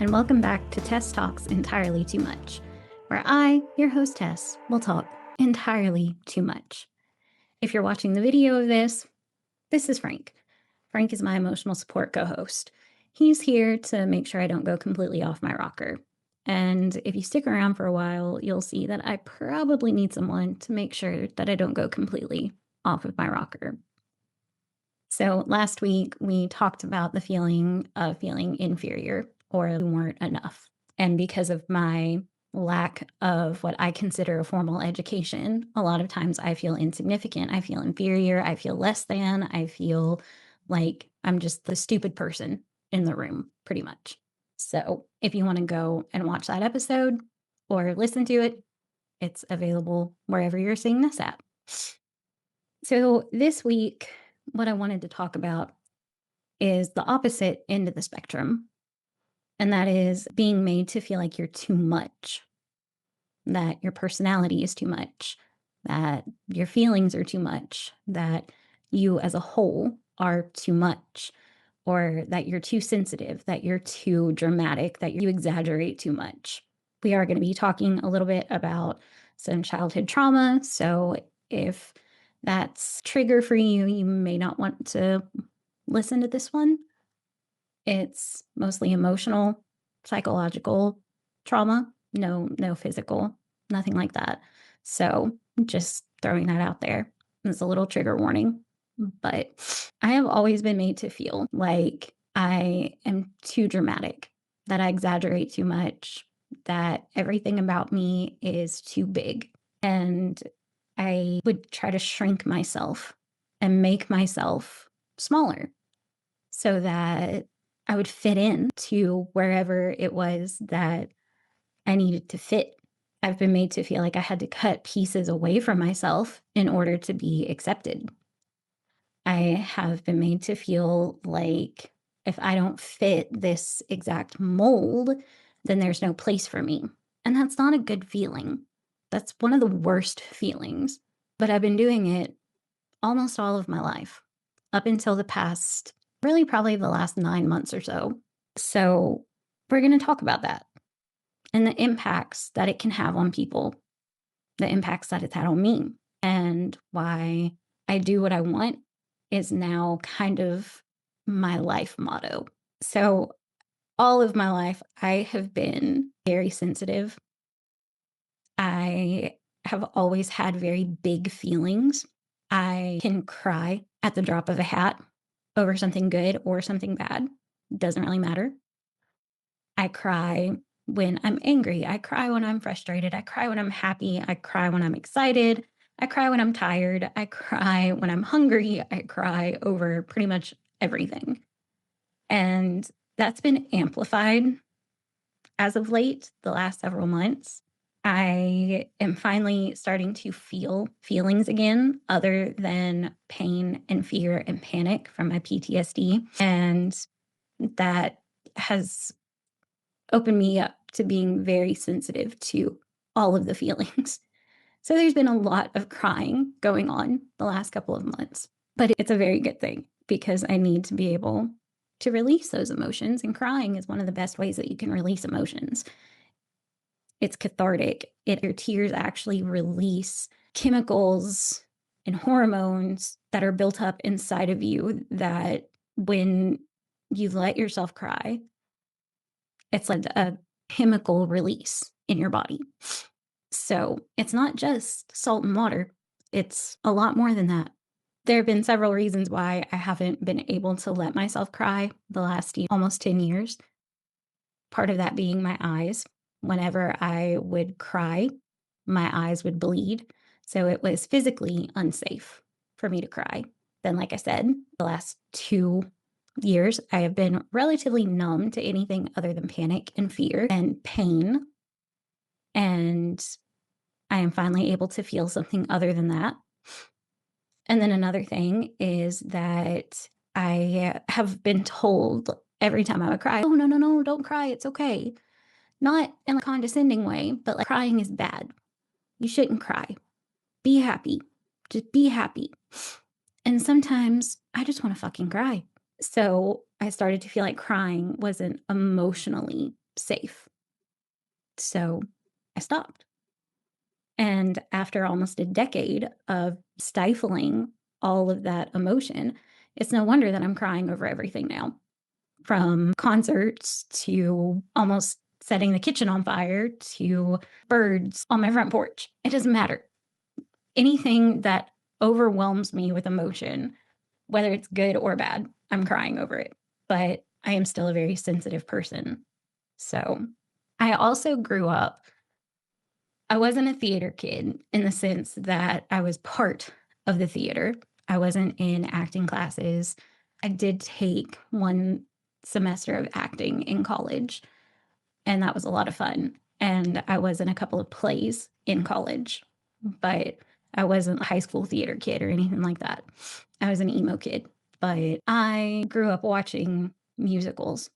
and welcome back to Tess Talks Entirely Too Much, where I, your host Tess, will talk entirely too much. If you're watching the video of this is Frank. Frank is my emotional support co-host. He's here to make sure I don't go completely off my rocker. And if you stick around for a while, you'll see that I probably need someone to make sure that I don't go completely off of my rocker. So last week, we talked about the feeling of feeling inferior or we weren't enough. And because of my lack of what I consider a formal education, a lot of times I feel insignificant. I feel inferior. I feel less than. I feel like I'm just the stupid person in the room, pretty much. So if you want to go and watch that episode or listen to it, it's available wherever you're seeing this at. So this week, what I wanted to talk about is the opposite end of the spectrum. And that is being made to feel like you're too much, that your personality is too much, that your feelings are too much, that you as a whole are too much, or that you're too sensitive, that you're too dramatic, that you exaggerate too much. We are going to be talking a little bit about some childhood trauma. So if that's trigger for you, you may not want to listen to this one. It's mostly emotional, psychological trauma, no physical, nothing like that. So just throwing that out there. It's a little trigger warning. But I have always been made to feel like I am too dramatic, that I exaggerate too much, that everything about me is too big. And I would try to shrink myself and make myself smaller so that I would fit in to wherever it was that I needed to fit. I've been made to feel like I had to cut pieces away from myself in order to be accepted. I have been made to feel like if I don't fit this exact mold, then there's no place for me. And that's not a good feeling. That's one of the worst feelings. But I've been doing it almost all of my life, up until the past, really probably the last 9 months or so. So we're going to talk about that and the impacts that it can have on people, the impacts that it's had on me, and why I do what I want is now kind of my life motto. So all of my life, I have been very sensitive. I have always had very big feelings. I can cry at the drop of a hat over something good or something bad. Doesn't really matter. I cry when I'm angry. I cry when I'm frustrated. I cry when I'm happy. I cry when I'm excited. I cry when I'm tired. I cry when I'm hungry. I cry over pretty much everything. And that's been amplified as of late, the last several months. I am finally starting to feel feelings again other than pain and fear and panic from my PTSD. And that has opened me up to being very sensitive to all of the feelings. So there's been a lot of crying going on the last couple of months, but it's a very good thing because I need to be able to release those emotions, and crying is one of the best ways that you can release emotions. It's cathartic. Your tears actually release chemicals and hormones that are built up inside of you that when you let yourself cry, it's like a chemical release in your body. So it's not just salt and water. It's a lot more than that. There have been several reasons why I haven't been able to let myself cry the last almost 10 years. Part of that being my eyes. Whenever I would cry, my eyes would bleed. So it was physically unsafe for me to cry. Then, like I said, the last 2 years, I have been relatively numb to anything other than panic and fear and pain. And I am finally able to feel something other than that. And then another thing is that I have been told every time I would cry, oh, no, don't cry. It's okay. Not in a condescending way, but like crying is bad. You shouldn't cry. Be happy. Just be happy. And sometimes I just want to fucking cry. So I started to feel like crying wasn't emotionally safe. So I stopped. And after almost a decade of stifling all of that emotion, it's no wonder that I'm crying over everything now, from concerts to almost setting the kitchen on fire to birds on my front porch. It doesn't matter. Anything that overwhelms me with emotion, whether it's good or bad, I'm crying over it. But I am still a very sensitive person. So I also grew up, I wasn't a theater kid in the sense that I was part of the theater. I wasn't in acting classes. I did take one semester of acting in college, and that was a lot of fun. And I was in a couple of plays in college, but I wasn't a high school theater kid or anything like that. I was an emo kid, but I grew up watching musicals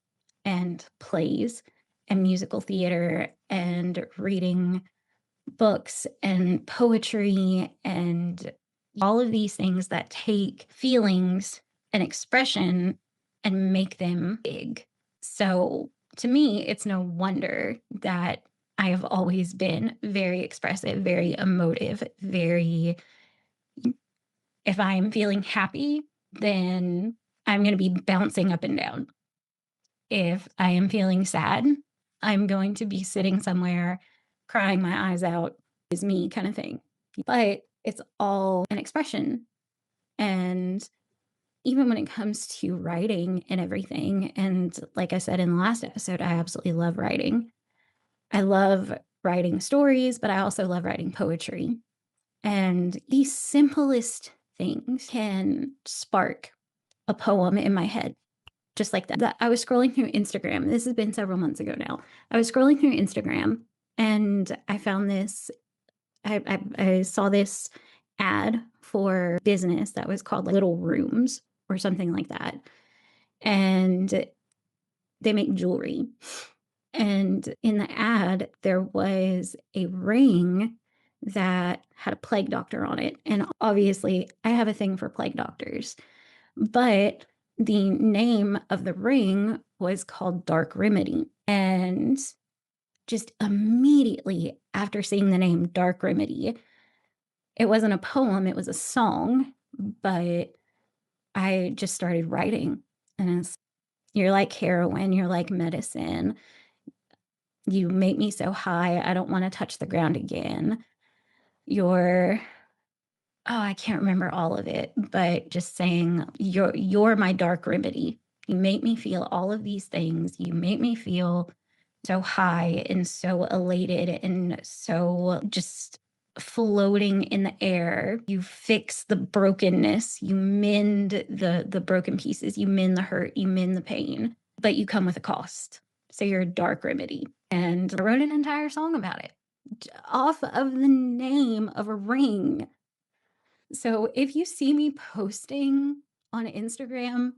and plays and musical theater and reading books and poetry and all of these things that take feelings and expression and make them big. So to me, it's no wonder that I have always been very expressive, very emotive, very, if I'm feeling happy, then I'm going to be bouncing up and down. If I am feeling sad, I'm going to be sitting somewhere crying my eyes out, is me kind of thing. But it's all an expression. And even when it comes to writing and everything, and like I said in the last episode, I absolutely love writing. I love writing stories, but I also love writing poetry. And the simplest things can spark a poem in my head. Just like that. I was scrolling through Instagram. This has been several months ago now. I was scrolling through Instagram and I found this. I saw this ad for business that was called Little Rooms or something like that. And they make jewelry. And in the ad, there was a ring that had a plague doctor on it. And obviously, I have a thing for plague doctors. But the name of the ring was called Dark Remedy. And just immediately after seeing the name Dark Remedy, it wasn't a poem, it was a song, but I just started writing. And it's, you're like heroin, you're like medicine. You make me so high, I don't want to touch the ground again. You're, oh, I can't remember all of it, but just saying, you're my dark remedy. You make me feel all of these things. You make me feel so high and so elated and so just floating in the air. You fix the brokenness, you mend the broken pieces, you mend the hurt, you mend the pain, but you come with a cost. So you're a dark remedy. And I wrote an entire song about it off of the name of a ring. So if you see me posting on Instagram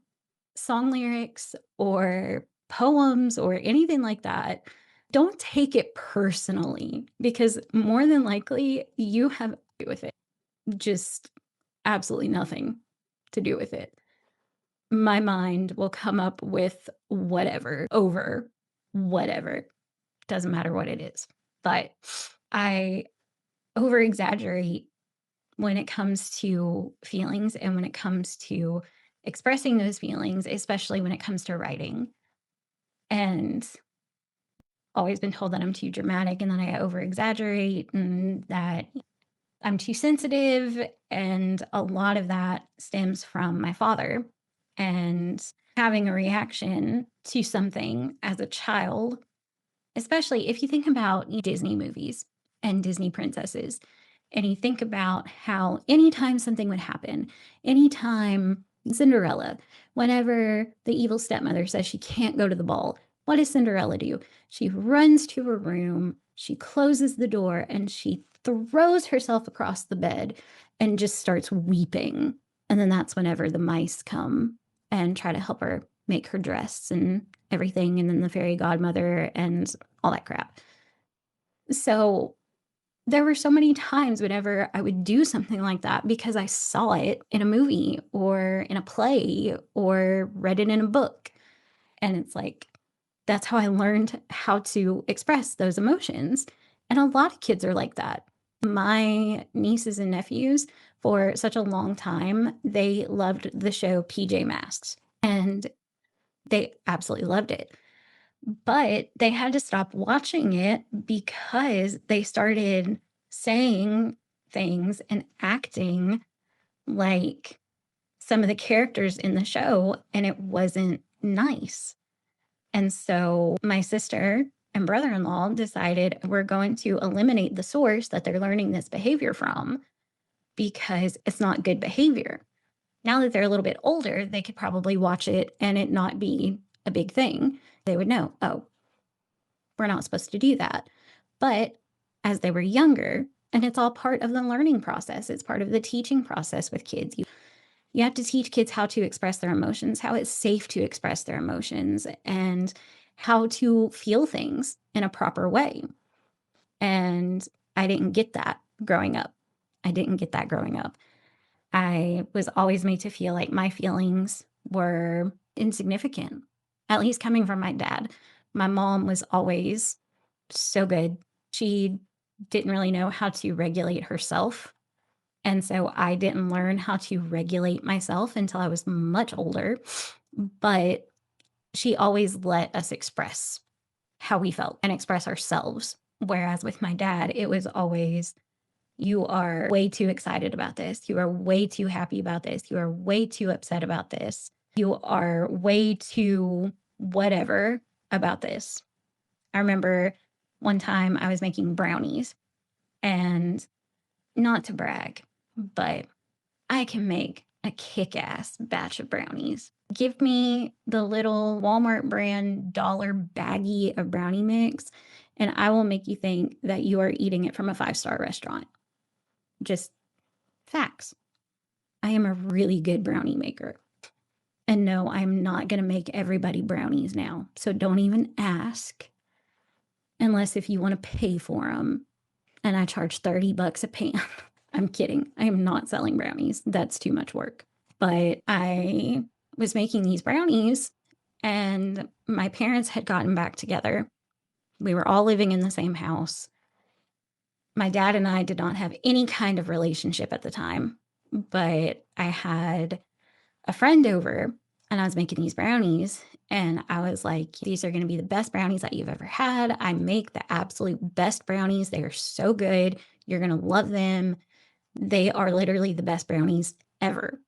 song lyrics or poems or anything like that, don't take it personally because more than likely you have to do with it. Just absolutely nothing to do with it. My mind will come up with whatever over whatever. Doesn't matter what it is. But I over exaggerate when it comes to feelings and when it comes to expressing those feelings, especially when it comes to writing. And always been told that I'm too dramatic and that I over exaggerate and that I'm too sensitive. And a lot of that stems from my father and having a reaction to something as a child, especially if you think about Disney movies and Disney princesses, and you think about how anytime something would happen, anytime Cinderella, whenever the evil stepmother says she can't go to the ball, what does Cinderella do? She runs to her room, she closes the door, and she throws herself across the bed and just starts weeping. And then that's whenever the mice come and try to help her make her dress and everything, and then the fairy godmother and all that crap. So there were so many times whenever I would do something like that because I saw it in a movie or in a play or read it in a book. And it's like, That's how I learned how to express those emotions. And a lot of kids are like that. My nieces and nephews, for such a long time, they loved the show PJ Masks, and they absolutely loved it. But they had to stop watching it because they started saying things and acting like some of the characters in the show, and it wasn't nice. And so my sister and brother-in-law decided we're going to eliminate the source that they're learning this behavior from because it's not good behavior. Now that they're a little bit older, they could probably watch it and it not be a big thing. They would know, oh, we're not supposed to do that. But as they were younger, and it's all part of the learning process, it's part of the teaching process with kids. You have to teach kids how to express their emotions, how it's safe to express their emotions, and how to feel things in a proper way. And I didn't get that growing up. I was always made to feel like my feelings were insignificant, at least coming from my dad. My mom was always so good. She didn't really know how to regulate herself. And so I didn't learn how to regulate myself until I was much older. But she always let us express how we felt and express ourselves. Whereas with my dad, it was always, you are way too excited about this. You are way too happy about this. You are way too upset about this. You are way too whatever about this. I remember one time I was making brownies, and not to brag, but I can make a kick-ass batch of brownies. Give me the little Walmart brand dollar baggie of brownie mix, and I will make you think that you are eating it from a 5-star restaurant. Just facts. I am a really good brownie maker. And no, I'm not going to make everybody brownies now. So don't even ask unless if you want to pay for them. And I charge $30 a pan. I'm kidding. I am not selling brownies. That's too much work. But I was making these brownies, and my parents had gotten back together. We were all living in the same house. My dad and I did not have any kind of relationship at the time, but I had a friend over, and I was making these brownies, and I was like, these are going to be the best brownies that you've ever had. I make the absolute best brownies. They are so good. You're going to love them. They are literally the best brownies ever.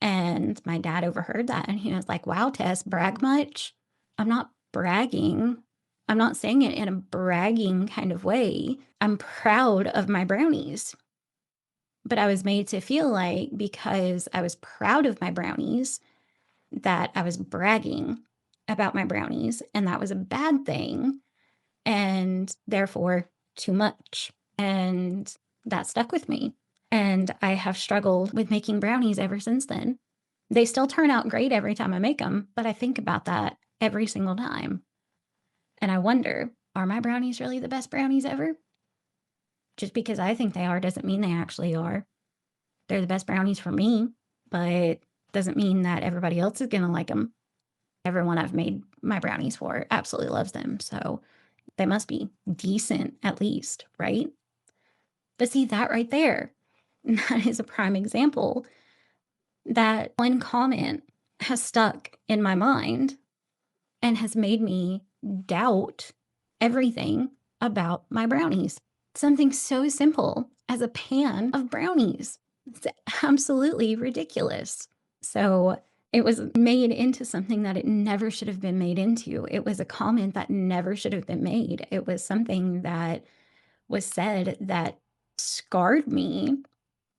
And my dad overheard that, and he was like, wow, Tess, brag much? I'm not bragging. I'm not saying it in a bragging kind of way. I'm proud of my brownies. But I was made to feel like because I was proud of my brownies, that I was bragging about my brownies, and that was a bad thing, and therefore too much. And that stuck with me. And I have struggled with making brownies ever since then. They still turn out great every time I make them, but I think about that every single time. And I wonder, are my brownies really the best brownies ever? Just because I think they are doesn't mean they actually are. They're the best brownies for me, but doesn't mean that everybody else is going to like them. Everyone I've made my brownies for absolutely loves them. So they must be decent at least, right? But see, that right there, that is a prime example. That one comment has stuck in my mind and has made me doubt everything about my brownies. Something so simple as a pan of brownies. It's absolutely ridiculous. So it was made into something that it never should have been made into. It was a comment that never should have been made. It was something that was said that scarred me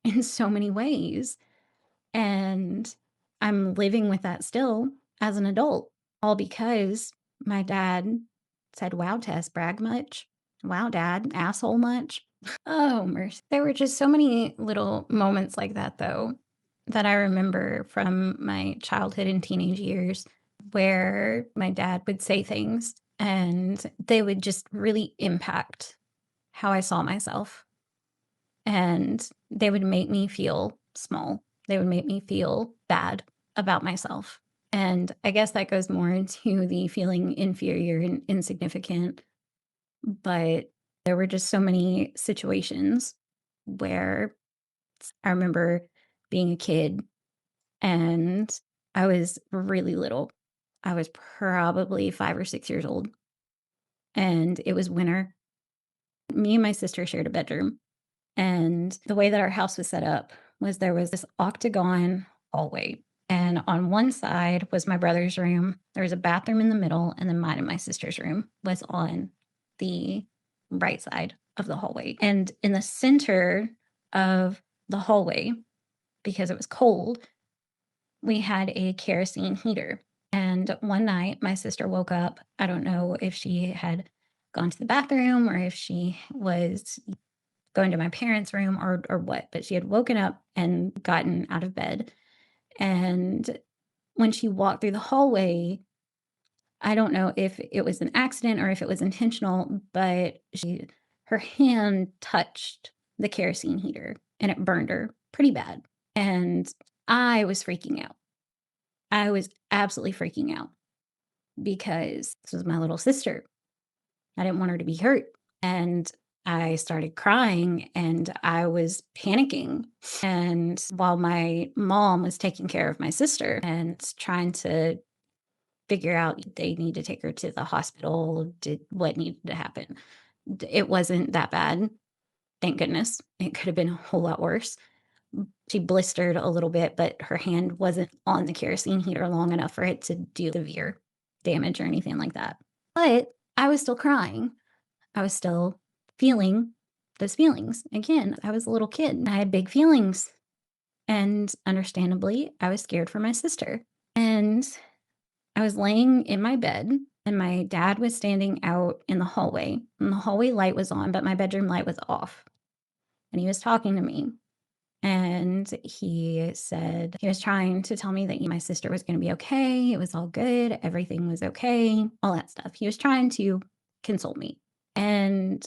in so many ways. And I'm living with that still as an adult, all because my dad said, wow, Tess, brag much? Wow, dad, asshole much? Oh, mercy. There were just so many little moments like that, though, that I remember from my childhood and teenage years where my dad would say things and they would just really impact how I saw myself. And they would make me feel small. They would make me feel bad about myself. And I guess that goes more into the feeling inferior and insignificant. But there were just so many situations where I remember being a kid and I was really little. I was probably 5 or 6 years old, and it was winter. Me and my sister shared a bedroom. And the way that our house was set up was there was this octagon hallway. And on one side was my brother's room. There was a bathroom in the middle, and then mine and my sister's room was on the right side of the hallway. And in the center of the hallway, because it was cold, we had a kerosene heater. And one night, my sister woke up. I don't know if she had gone to the bathroom or if she was going to my parents' room or what, but she had woken up and gotten out of bed. And when she walked through the hallway, I don't know if it was an accident or if it was intentional, but her hand touched the kerosene heater and it burned her pretty bad. And I was freaking out. I was absolutely freaking out because this was my little sister. I didn't want her to be hurt. And I started crying and I was panicking. And while my mom was taking care of my sister and trying to figure out they need to take her to the hospital, did what needed to happen. It wasn't that bad. Thank goodness. It could have been a whole lot worse. She blistered a little bit, but her hand wasn't on the kerosene heater long enough for it to do severe damage or anything like that. But I was still crying. I was still feeling those feelings. Again, I was a little kid. I had big feelings. And understandably, I was scared for my sister. And I was laying in my bed, and my dad was standing out in the hallway. And the hallway light was on, but my bedroom light was off. And he was talking to me. And he said he was trying to tell me that my sister was going to be okay. It was all good. Everything was okay. All that stuff. He was trying to console me. And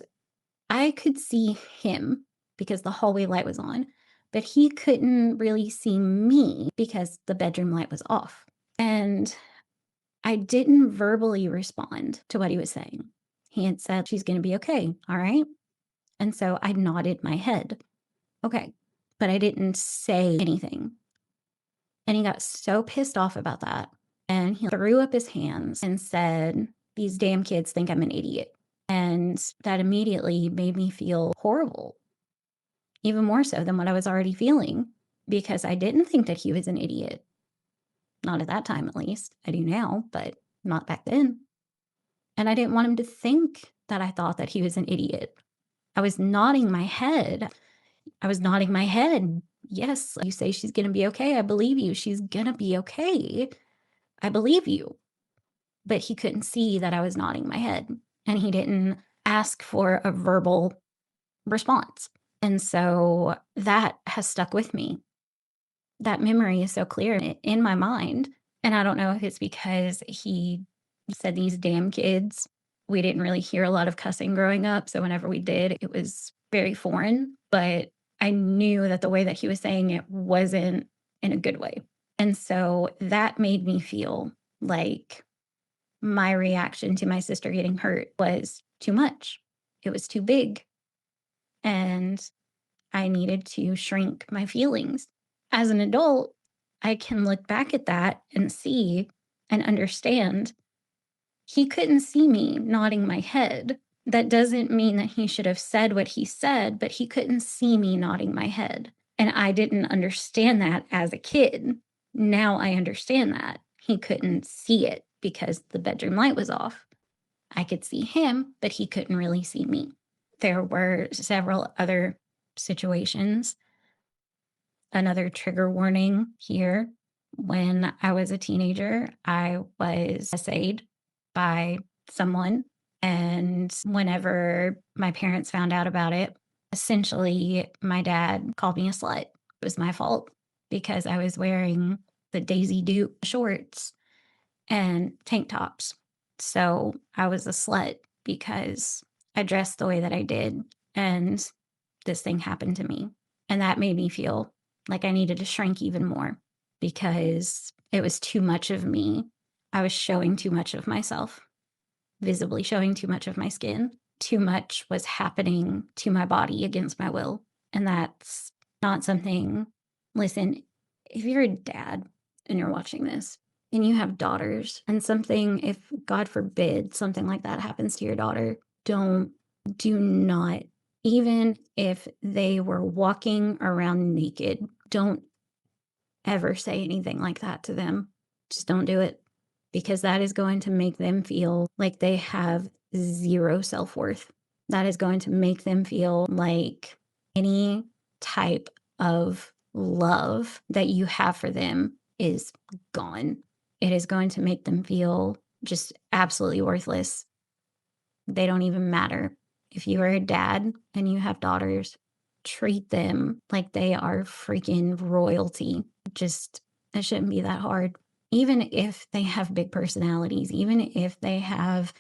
I could see him because the hallway light was on, but he couldn't really see me because the bedroom light was off. And I didn't verbally respond to what he was saying. He had said, she's going to be okay. All right. And so I nodded my head. Okay. But I didn't say anything. And he got so pissed off about that. And he threw up his hands and said, these damn kids think I'm an idiot. And that immediately made me feel horrible, even more so than what I was already feeling, because I didn't think that he was an idiot. Not at that time, at least. I do now, but not back then. And I didn't want him to think that I thought that he was an idiot. I was nodding my head. Yes, you say she's going to be okay. I believe you. She's going to be okay. I believe you. But he couldn't see that I was nodding my head, and he didn't ask for a verbal response. And so that has stuck with me. That memory is so clear in my mind. And I don't know if it's because he said these damn kids. We didn't really hear a lot of cussing growing up. So whenever we did, it was very foreign. But I knew that the way that he was saying it wasn't in a good way. And so that made me feel like my reaction to my sister getting hurt was too much. It was too big. And I needed to shrink my feelings. As an adult, I can look back at that and see and understand he couldn't see me nodding my head. That doesn't mean that he should have said what he said, but he couldn't see me nodding my head. And I didn't understand that as a kid. Now I understand that. He couldn't see it because the bedroom light was off. I could see him, but he couldn't really see me. There were several other situations. Another trigger warning here. When I was a teenager, I was essayed by someone. And whenever my parents found out about it, essentially my dad called me a slut. It was my fault because I was wearing the Daisy Duke shorts and tank tops. So I was a slut because I dressed the way that I did. And this thing happened to me. And that made me feel like I needed to shrink even more because it was too much of me. I was showing too much of myself, visibly showing too much of my skin. Too much was happening to my body against my will. And that's not something, listen, if you're a dad and you're watching this and you have daughters and something, if God forbid something like that happens to your daughter, do not, even if they were walking around naked, don't ever say anything like that to them. Just don't do it, because that is going to make them feel like they have zero self-worth. That is going to make them feel like any type of love that you have for them is gone. It is going to make them feel just absolutely worthless. They don't even matter. If you are a dad and you have daughters, treat them like they are freaking royalty. Just, it shouldn't be that hard. Even if they have big personalities, even if they have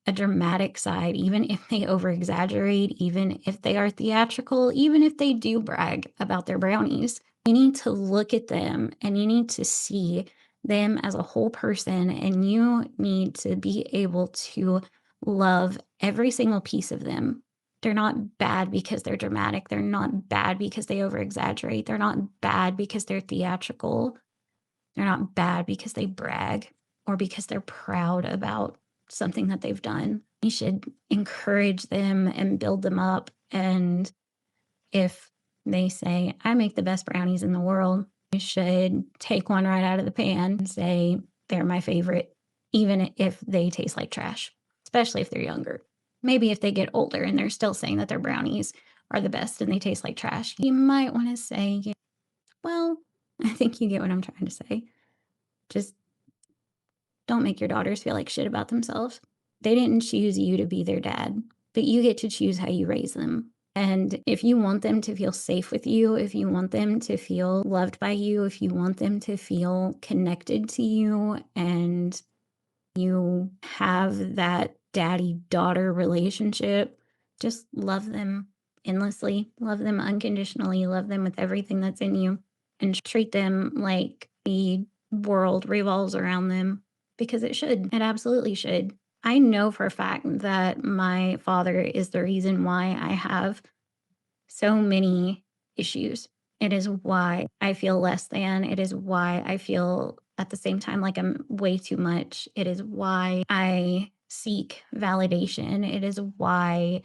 a dramatic side, even if they over exaggerate, even if they are theatrical, even if they do brag about their brownies, you need to look at them and you need to see them as a whole person, and you need to be able to love every single piece of them. They're not bad because they're dramatic. They're not bad because they over exaggerate. They're not bad because they're theatrical. They're not bad because they brag or because they're proud about something that they've done. You should encourage them and build them up. And if they say, I make the best brownies in the world, you should take one right out of the pan and say, they're my favorite, even if they taste like trash, especially if they're younger. Maybe if they get older and they're still saying that their brownies are the best and they taste like trash, you might want to say, well, I think you get what I'm trying to say. Just don't make your daughters feel like shit about themselves. They didn't choose you to be their dad, but you get to choose how you raise them. And if you want them to feel safe with you, if you want them to feel loved by you, if you want them to feel connected to you, and you have that daddy-daughter relationship, just love them endlessly, love them unconditionally, love them with everything that's in you, and treat them like the world revolves around them, because it should. It absolutely should. I know for a fact that my father is the reason why I have so many issues. It is why I feel less than. It is why I feel at the same time like I'm way too much. It is why I seek validation. It is why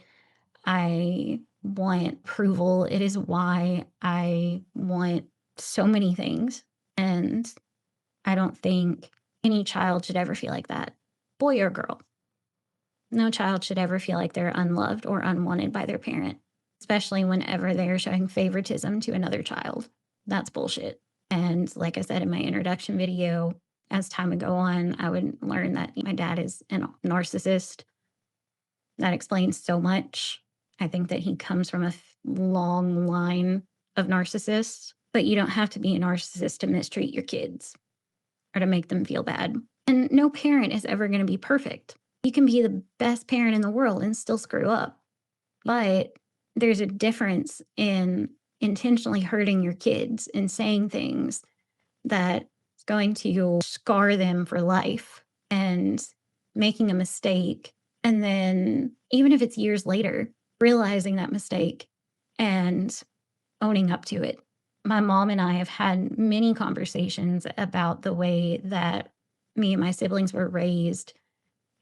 I want approval. It is why I want so many things. And I don't think any child should ever feel like that, boy or girl. No child should ever feel like they're unloved or unwanted by their parent, especially whenever they're showing favoritism to another child. That's bullshit. And like I said in my introduction video, as time would go on, I would learn that my dad is a narcissist. That explains so much. I think that he comes from a long line of narcissists, but you don't have to be a narcissist to mistreat your kids or to make them feel bad. And no parent is ever going to be perfect. You can be the best parent in the world and still screw up. But there's a difference in intentionally hurting your kids and saying things that is going to scar them for life, and making a mistake. And then, even if it's years later, realizing that mistake and owning up to it. My mom and I have had many conversations about the way that me and my siblings were raised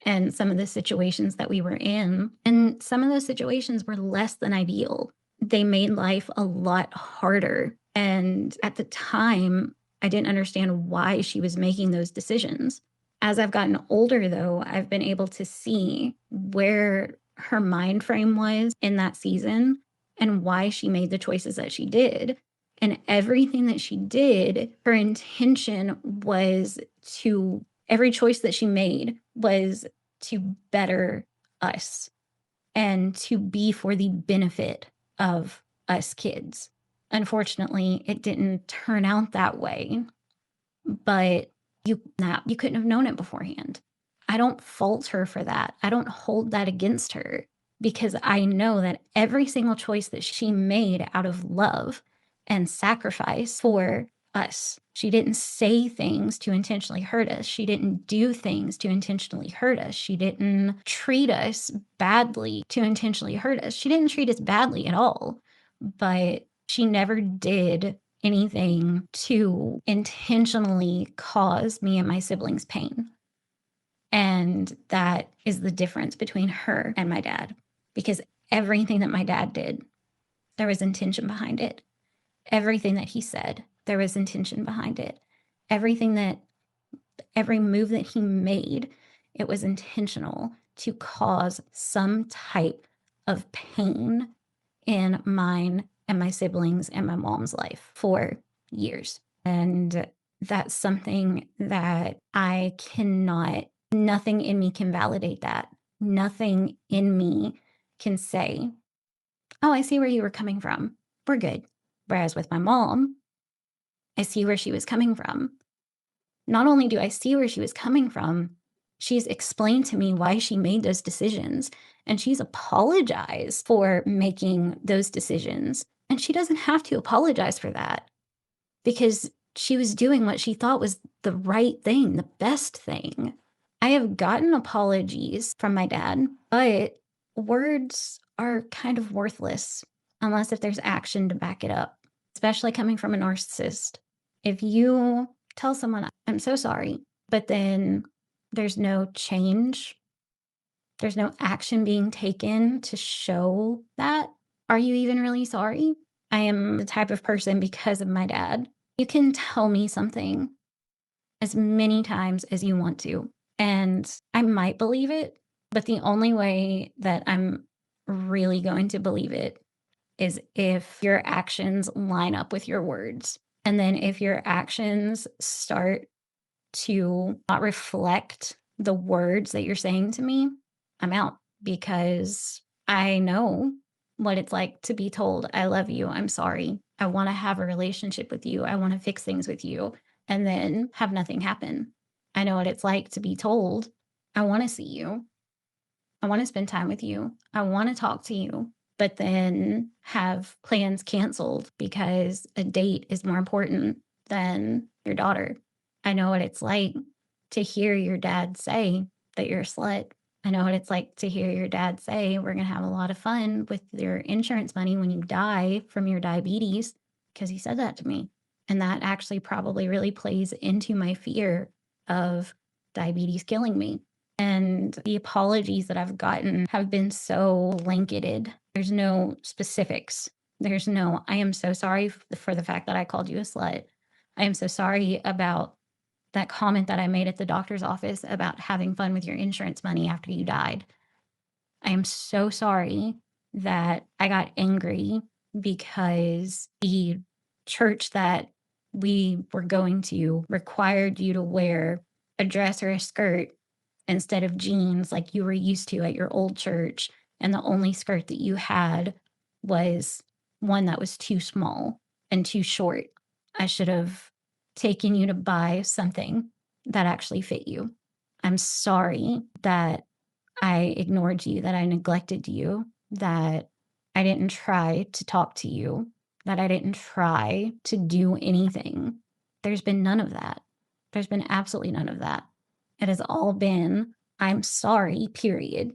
and some of the situations that we were in. And some of those situations were less than ideal. They made life a lot harder. And at the time, I didn't understand why she was making those decisions. As I've gotten older, though, I've been able to see where her mind frame was in that season and why she made the choices that she did. And everything that she did, her intention was to, every choice that she made was to better us and to be for the benefit of us kids. Unfortunately, it didn't turn out that way, but you couldn't have known it beforehand. I don't fault her for that. I don't hold that against her, because I know that every single choice that she made out of love and sacrifice for us. She didn't say things to intentionally hurt us. She didn't do things to intentionally hurt us. She didn't treat us badly to intentionally hurt us. She didn't treat us badly at all, but she never did anything to intentionally cause me and my siblings pain. And that is the difference between her and my dad, because everything that my dad did, there was intention behind it. Everything that he said, there was intention behind it. Every move that he made, it was intentional to cause some type of pain in mine and my siblings and my mom's life for years. And that's something that nothing in me can validate that. Nothing in me can say, oh, I see where you were coming from. We're good. Whereas with my mom, I see where she was coming from. Not only do I see where she was coming from, she's explained to me why she made those decisions, and she's apologized for making those decisions. And she doesn't have to apologize for that because she was doing what she thought was the right thing, the best thing. I have gotten apologies from my dad, but words are kind of worthless unless if there's action to back it up, especially coming from a narcissist. If you tell someone, I'm so sorry, but then there's no change, there's no action being taken to show that, are you even really sorry? I am the type of person, because of my dad, you can tell me something as many times as you want to, and I might believe it, but the only way that I'm really going to believe it is if your actions line up with your words. And then if your actions start to not reflect the words that you're saying to me, I'm out, because I know what it's like to be told, I love you, I'm sorry, I want to have a relationship with you, I want to fix things with you, and then have nothing happen. I know what it's like to be told, I want to see you, I want to spend time with you, I want to talk to you, but then have plans canceled because a date is more important than your daughter. I know what it's like to hear your dad say that you're a slut. I know what it's like to hear your dad say, we're going to have a lot of fun with your insurance money when you die from your diabetes, because he said that to me. And that actually probably really plays into my fear of diabetes killing me. And the apologies that I've gotten have been so blanketed. There's no specifics. There's no, I am so sorry for the fact that I called you a slut. I am so sorry about that comment that I made at the doctor's office about having fun with your insurance money after you died. I am so sorry that I got angry because the church that we were going to required you to wear a dress or a skirt instead of jeans like you were used to at your old church. And the only skirt that you had was one that was too small and too short. I should have taken you to buy something that actually fit you. I'm sorry that I ignored you, that I neglected you, that I didn't try to talk to you, that I didn't try to do anything. There's been none of that. There's been absolutely none of that. It has all been, I'm sorry, period.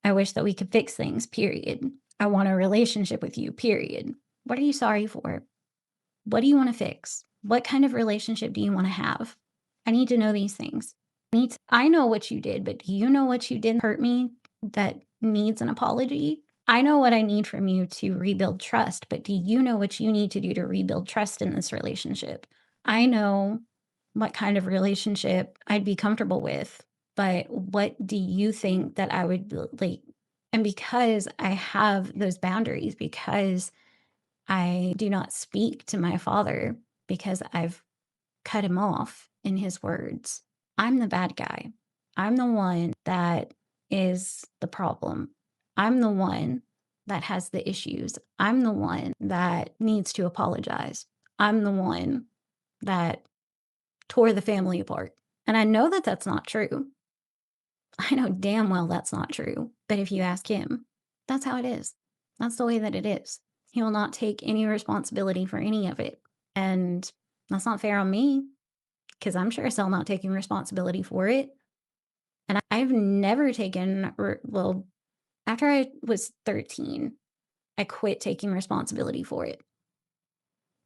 I wish that we could fix things, period. I want a relationship with you, period. What are you sorry for? What do you want to fix? What kind of relationship do you want to have? I need to know these things. I know what you did, but do you know what you did hurt me that needs an apology? I know what I need from you to rebuild trust, but do you know what you need to do to rebuild trust in this relationship? I know what kind of relationship I'd be comfortable with, but what do you think that I would like? And because I have those boundaries, because I do not speak to my father, because I've cut him off in his words, I'm the bad guy. I'm the one that is the problem. I'm the one that has the issues. I'm the one that needs to apologize. I'm the one that tore the family apart. And I know that that's not true. I know damn well that's not true. But if you ask him, that's how it is. That's the way that it is. He will not take any responsibility for any of it. And That's not fair on me because I'm sure as hell not taking responsibility for it. And I've never taken, well, after I was 13, I quit taking responsibility for it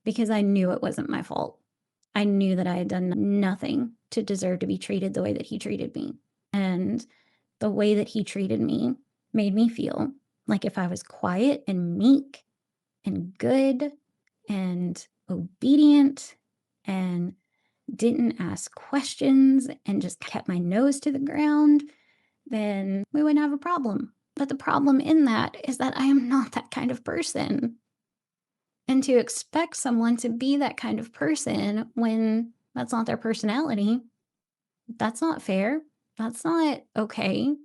because I knew it wasn't my fault. I knew that I had done nothing to deserve to be treated the way that he treated me. And the way that he treated me made me feel like if I was quiet and meek and good and obedient and didn't ask questions and just kept my nose to the ground, then we wouldn't have a problem. But the problem in that is that I am not that kind of person. And to expect someone to be that kind of person when that's not their personality, that's not fair. That's not okay.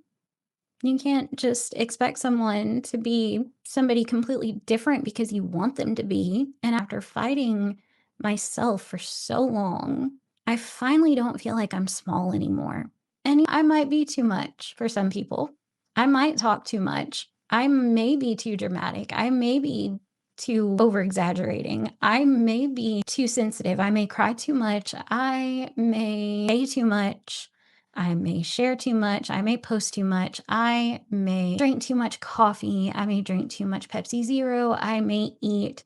You can't just expect someone to be somebody completely different because you want them to be. And after fighting myself for so long, I finally don't feel like I'm small anymore. And I might be too much for some people. I might talk too much. I may be too dramatic. I may be too over exaggerating. I may be too sensitive. I may cry too much. I may say too much. I may share too much. I may post too much. I may drink too much coffee. I may drink too much Pepsi Zero. I may eat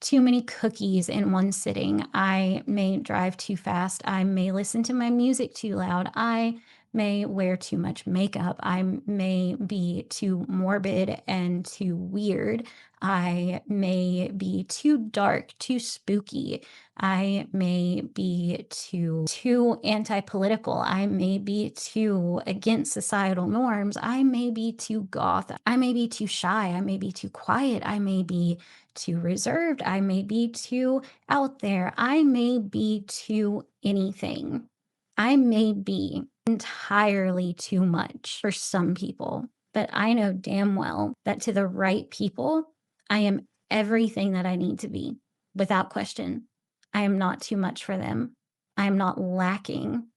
too many cookies in one sitting. I may drive too fast. I may listen to my music too loud. I may wear too much makeup. I may be too morbid and too weird. I may be too dark, too spooky. I may be too anti-political. I may be too against societal norms. I may be too goth. I may be too shy. I may be too quiet. I may be too reserved. I may be too out there. I may be too anything. I may be entirely too much for some people, but I know damn well that to the right people, I am everything that I need to be without question. I am not too much for them. I am not lacking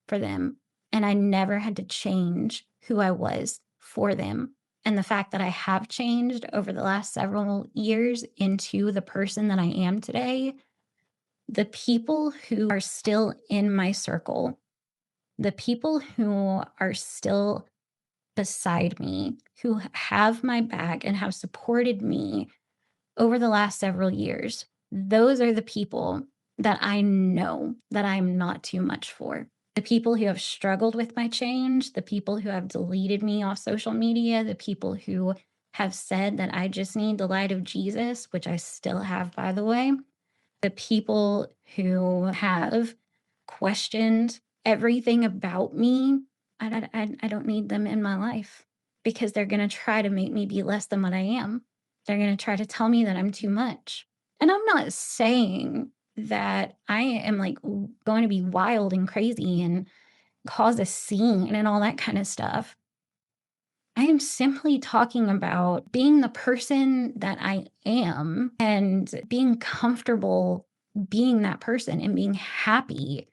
for them. And I never had to change who I was for them. And the fact that I have changed over the last several years into the person that I am today, the people who are still in my circle, the people who are still beside me, who have my back and have supported me over the last several years, those are the people that I know that I'm not too much for. The people who have struggled with my change, the people who have deleted me off social media, the people who have said that I just need the light of Jesus, which I still have, by the way, the people who have questioned everything about me, I don't need them in my life because they're going to try to make me be less than what I am. They're going to try to tell me that I'm too much. And I'm not saying that I am like going to be wild and crazy and cause a scene and all that kind of stuff. I am simply talking about being the person that I am and being comfortable being that person and being happy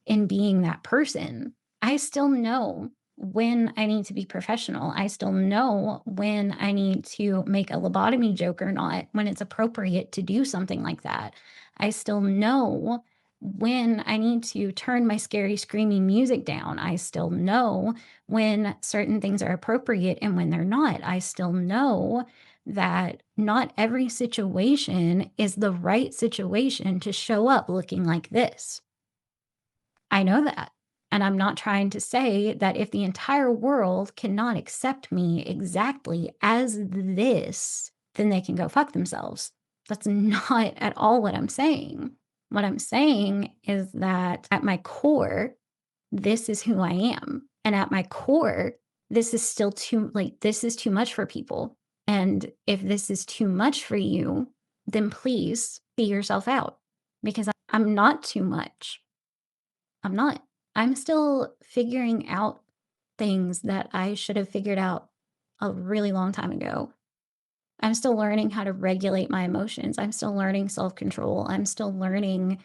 in being that person. I still know when I need to be professional. I still know when I need to make a lobotomy joke or not, when it's appropriate to do something like that. I still know when I need to turn my scary, screaming music down. I still know when certain things are appropriate and when they're not. I still know that not every situation is the right situation to show up looking like this. I know that. And I'm not trying to say that if the entire world cannot accept me exactly as this, then they can go fuck themselves. That's not at all what I'm saying. What I'm saying is that at my core, this is who I am. And at my core, this is still this is too much for people. And if this is too much for you, then please see yourself out because I'm not too much. I'm not. I'm still figuring out things that I should have figured out a really long time ago. I'm still learning how to regulate my emotions. I'm still learning self control. I'm still learning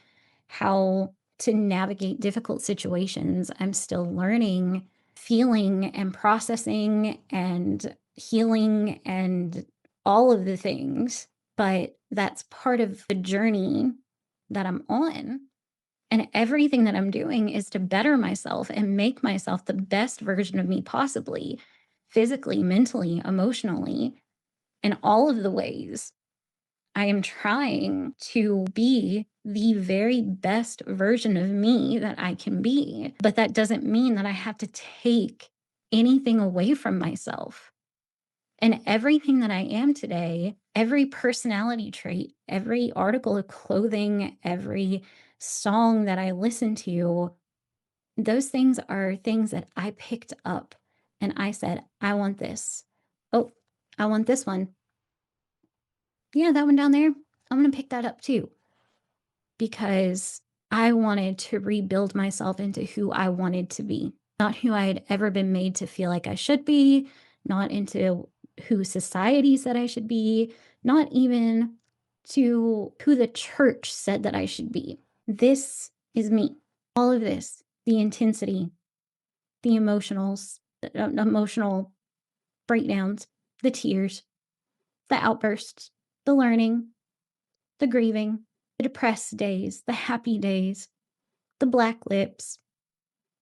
how to navigate difficult situations. I'm still learning feeling and processing and healing and all of the things. But that's part of the journey that I'm on. And everything that I'm doing is to better myself and make myself the best version of me possibly, physically, mentally, emotionally, in all of the ways. I am trying to be the very best version of me that I can be. But that doesn't mean that I have to take anything away from myself. And everything that I am today, every personality trait, every article of clothing, every song that I listen to, those things are things that I picked up and I said, I want this. Oh, I want this one. Yeah, that one down there. I'm going to pick that up too because I wanted to rebuild myself into who I wanted to be, not who I had ever been made to feel like I should be, not into who society said I should be, not even to who the church said that I should be. This is me. All of this, the intensity, the emotional breakdowns, the tears, the outbursts, the learning, the grieving, the depressed days, the happy days, the black lips,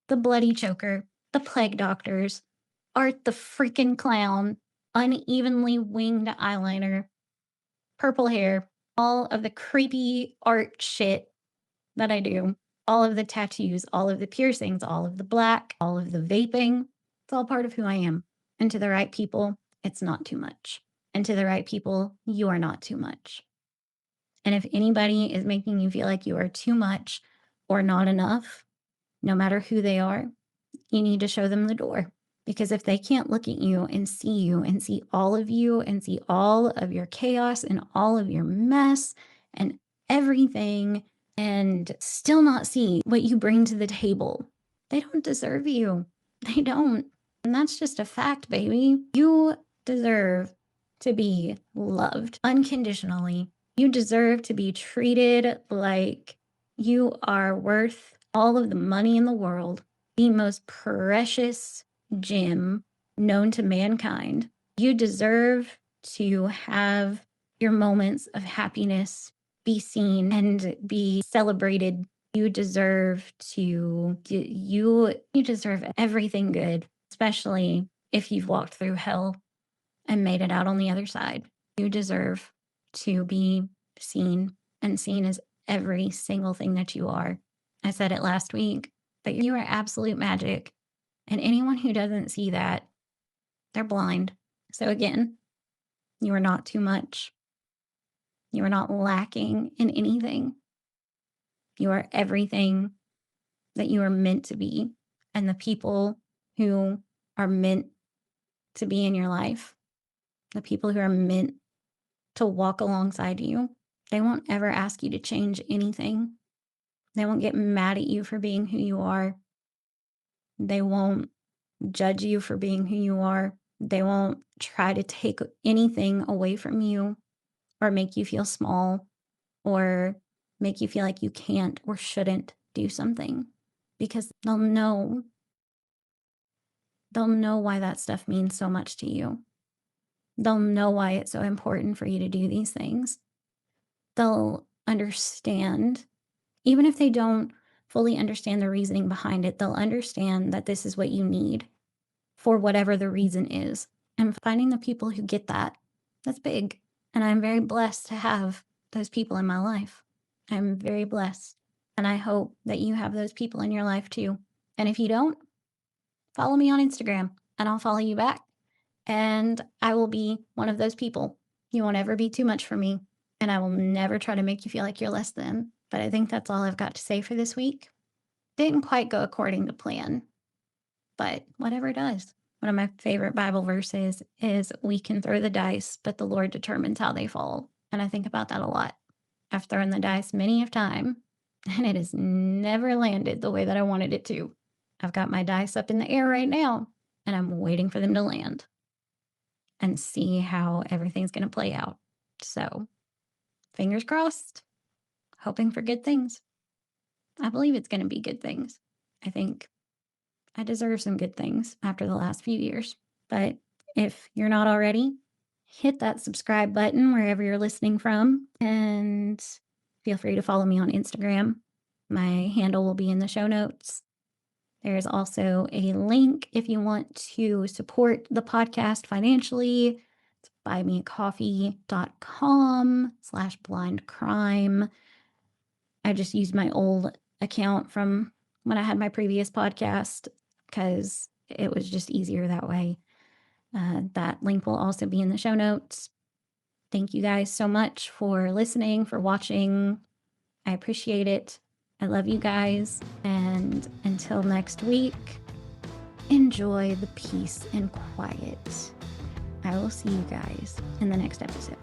the bloody choker, the plague doctors, Art the freaking clown, unevenly winged eyeliner, purple hair, all of the creepy art shit that I do, all of the tattoos, all of the piercings, all of the black, all of the vaping. It's all part of who I am. And to the right people, it's not too much. And to the right people, you are not too much. And if anybody is making you feel like you are too much or not enough, no matter who they are, you need to show them the door. Because if they can't look at you and see all of you and see all of your chaos and all of your mess and everything and still not see what you bring to the table, they don't deserve you. They don't. And that's just a fact, baby. You deserve to be loved unconditionally. You deserve to be treated like you are worth all of the money in the world, the most precious gem known to mankind. You deserve to have your moments of happiness be seen and be celebrated. You deserve you deserve everything good, especially if you've walked through hell and made it out on the other side. You deserve to be seen and seen as every single thing that you are. I said it last week, but you are absolute magic. And anyone who doesn't see that, they're blind. So again, you are not too much. You are not lacking in anything. You are everything that you are meant to be. And the people who are meant to be in your life, the people who are meant to walk alongside you, they won't ever ask you to change anything. They won't get mad at you for being who you are. They won't judge you for being who you are. They won't try to take anything away from you or make you feel small or make you feel like you can't or shouldn't do something because they'll know why that stuff means so much to you. They'll know why it's so important for you to do these things. They'll understand, even if they don't fully understand the reasoning behind it, they'll understand that this is what you need for whatever the reason is. And finding the people who get that, that's big. And I'm very blessed to have those people in my life. I'm very blessed. And I hope that you have those people in your life too. And if you don't, follow me on Instagram and I'll follow you back. And I will be one of those people. You won't ever be too much for me. And I will never try to make you feel like you're less than. But I think that's all I've got to say for this week. Didn't quite go according to plan, but whatever does. One of my favorite Bible verses is, we can throw the dice, but the Lord determines how they fall. And I think about that a lot. I've thrown the dice many a time, and it has never landed the way that I wanted it to. I've got my dice up in the air right now, and I'm waiting for them to land and see how everything's going to play out. So, fingers crossed, hoping for good things. I believe it's going to be good things. I think I deserve some good things after the last few years. But if you're not already, hit that subscribe button wherever you're listening from, and feel free to follow me on Instagram. My handle will be in the show notes. There's also a link if you want to support the podcast financially. It's buymeacoffee.com/blindcrime. I just used my old account from when I had my previous podcast because it was just easier that way. That link will also be in the show notes. Thank you guys so much for listening, for watching. I appreciate it. I love you guys. And until next week, enjoy the peace and quiet. I will see you guys in the next episode.